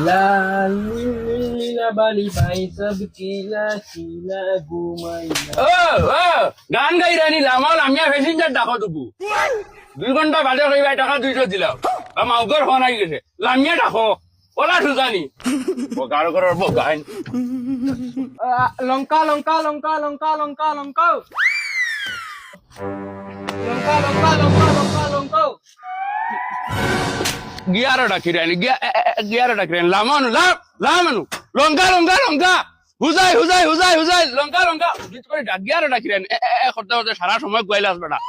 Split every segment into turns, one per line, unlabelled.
লাল নীলা বালি ভাই সব চিলা চিলা ঘুমাইলা। ও ও গান গাই রানি লামাল আমি প্যাসেঞ্জার ডাকো দুবু 2 ঘন্টা বাজে কইবাই টাকা 200 দিলাম মাউগর ফোন আই গেছে লামিয়া ডাকো ওলা সুজানি ও গাড়ো করার বগাইন লঙ্কা লঙ্কা লঙ্কা লঙ্কা লঙ্কা লঙ্কা লঙ্কা লঙ্কা লঙ্কা লঙ্কা লঙ্কা গিয়ারটা কিরানি গিয়ারটা কিরানি লামানু লামানু লঙ্কা লঙ্কা লঙ্কা হুজাই হুজাই হুজাই হুজাই লঙ্কা লঙ্কা জিত করে গিয়ারটা কিরানি করতে করতে সারা সময় গোয়াইলাস বেটা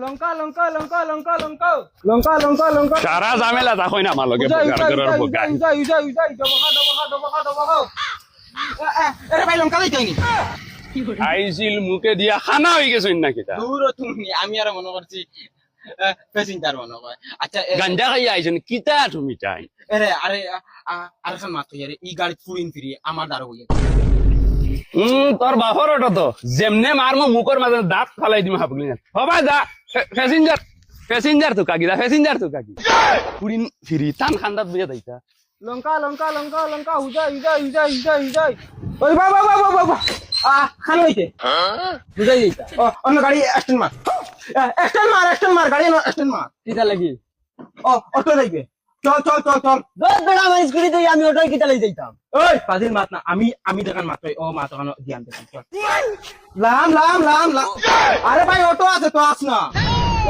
লঙ্কা লঙ্কা লঙ্কা লঙ্কা লঙ্কা লঙ্কা লঙ্কা লঙ্কা সারা ঝামেলা তা কই না আমার লগে করার বগা উজাই উজাই উজাই দবখা দবখা দবখা দবখা আরে ভাই লঙ্কা লাইতাইনি আইছিল মুকে দিয়া খানা হই গেছ না কিটা দূর তুমি আমি আর মনে করছি প্যাসেঞ্জার মনে হয় আচ্ছা গাঞ্জা খাই আইছেন কিটা তুমি চাই আরে আরে আরেকজন মাত্র আরে ই গাড়ি ফুরিন ফিরি আমার দ্বারা হইয়া তোর বাপর ওটা তো যেমনে মারমো মুখের মাঝে দাঁত ফালাই দিম হাবলি না হবাই যা প্যাসেঞ্জার প্যাসেঞ্জার তো কাকি দা প্যাসেঞ্জার তো কাকি ফুরিন ফিরি টান খান্দাত বুঝে দাইতা লঙ্কা লঙ্কা লঙ্কা লঙ্কা হুজাই হুজাই হুজাই হুজাই হুজাই ওই বাবা বাবা বাবা খান হইতে বুঝাই দিতা অন্য গাড়ি অ্যাক্সিডেন্ট মার গাড়ি অ্যাক্সিডেন্ট মার কিটা লাগি অটো যাইবে চল চল চল চল দশ বেড়া আমার স্কুটি তুই আমি অটোয় কিটা লই যাইতাম ওই পাদিন মাত না আমি দেখান মাত্র ও মা তখন ধ্যান দেখান চল লাম লাম লাম লাম আরে ভাই অটো আছে তো আস না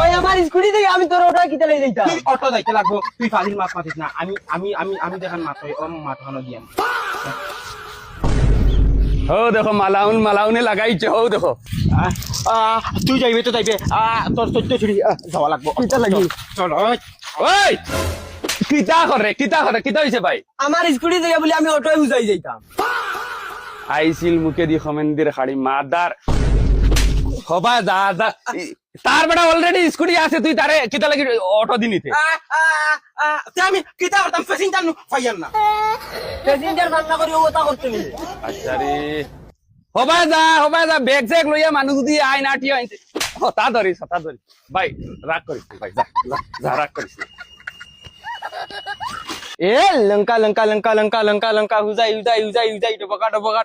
ওই আমার স্কুটি তুই আমি তোর অটোয় কিটা লই যাইতাম তুই অটো যাইতে লাগবো তুই পাদিন মাত মাতিস না আমি দেখান মাত্র ও মা তখন ধ্যান हो देखो मालाउने लगाइছে हो देखो তুই যাইবে তো যাইবে তোর 14 ছুরি যাওয়া লাগবো কিটা লাগি চল ওই কিটা হইছে ভাই আমার স্কুটি যাইয়া বলি আমি অটোয় বুঝাই যাইতাম আইছিল মুকে দি খমেন্দির খাড়ি মাদার হবা যা যা তার বেটা অলরেডি স্কুটি আছে তুই তারে কিটা লাগি অটো দিনিতে আমি কিটা করতাম প্যাসেঞ্জার নু ফাইয়ার না প্যাসেঞ্জার রান্না করি ওটা করতে নি আচ্ছা রে হবা যা ব্যাগ জ্যাগ লইয়া মানুষ যদি আই নাটি আইতে হতা ধরি ভাই রাগ করিস ভাই যা রাগ করিস এ লঙ্কা লঙ্কা লঙ্কা লঙ্কা লঙ্কা লঙ্কা হুজাই হুজাই হুজাই হুজাই ডবকা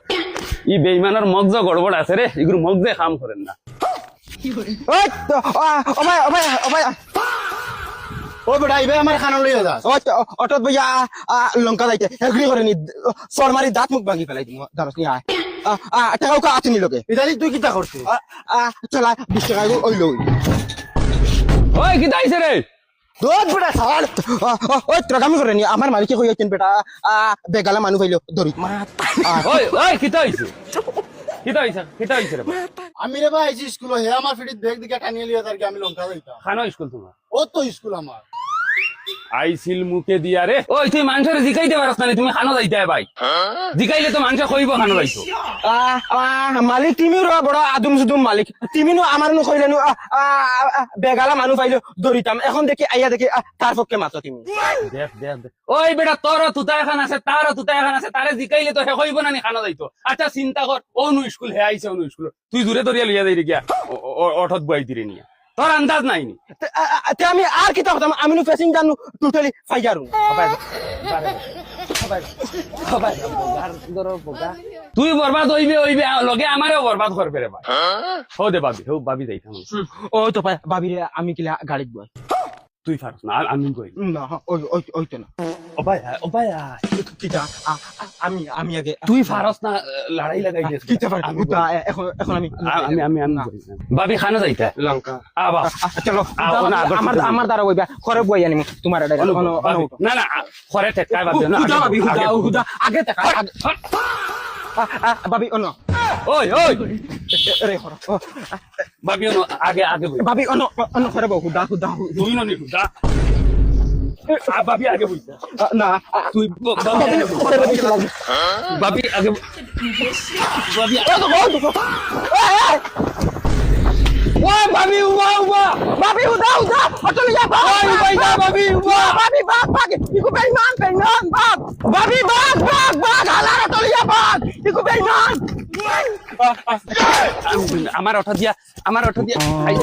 ই বেঈমানের মগজ গড়বড় আছে রে এগুলো মগজে কাম করেন না ওই ও বেটা ইবে আমার খানা লইয়া যা অটো বইয়া লঙ্কা যাইতে হেগরি করে নি ফরমারি দাঁত মুখ ভাঙি ফেলাই দিমু জানাস নি টাকাও কা আতিনি লগে ইদালি তুই কিটা করছিস চলা 20 টাকা ওই লই ওই কিটা আইছে রে দোদ বেটা সাল ওই ট্রাগামি করে নি আমার মালিকে কইছেন বেটা বেগালা মানু পাইলো ধরি ওই কিটা আইছে রে আমি রে ভাই স্কুল হে আমার ফিডিত ব্যাগ দিকে টানিয়ে লিয়া তার কি আমি লঙ্কা যাইতাম খানো স্কুল তোমার ও তো স্কুল আমার আইছিল মুকে দিয়া রে ওই তুই মানুষের জিকাইতে পারছ না তুমি খানো যাইতে ভাই জিকাইলে তো মানুষ কইব খানো যাইতো মালিক তুমি র বড় আদম সুদুম মালিক তুমি নো আমার নো কইলেনো বেগালা মানু পাইলো দরিতাম এখন দেখি আইয়া দেখি তার পক্ষে মাতো তুমি দেখ ওই বেটা তোর তুতা এখন আছে তার তুতা এখন আছে তারে জিকাইলে তো হে কইব না নি খানো যাইতো আচ্ছা চিন্তা কর ও নো স্কুল হে আইছে ও নো স্কুল তুই দূরে দরিয়া লইয়া যাই গিয়া অঠত বই দিরে নিয়া তোর আন্দাজ নাই নি আমি আর কি কথা আমি নো প্যাসেঞ্জার নু টোটালি ফাইজারু তুই বরবাদ হইবে লগে আমারও বরবাদ করবে রে ভাই হো দে ভাবি যাইতাম ও তো ভাবি রে আমি কিলা গাড়িত বই তুই ফারস না আমি কই না ওই তো না ও ভাই কিটা আমি আগে তুই ফারস না লড়াই লাগাই দিস কিটা ফার এখন আমি ভাবি খানা যাইতা লঙ্কা আবা চলো আমার দ্বারা বইবা করে বই আনিম তোমার না না করে ঠেকাই ভাবি না হুদা আগে ঠেকাই ভাবি অন ওই রে হর ভাবি অন আগে ভাবি অন করে বউ হুদা তুই ননি হুদা ভাবি আগে বইতা না তুই ভাবি আগে ও ভাবি ভাবি হুদা অটো লিয়া ভাবি ভাগ ইকো বেঈমান ভাগ ভাবি ভাগ হালার অটো লিয়া ভাগ ইকো বেঈমান আমার অটো দিয়া খাই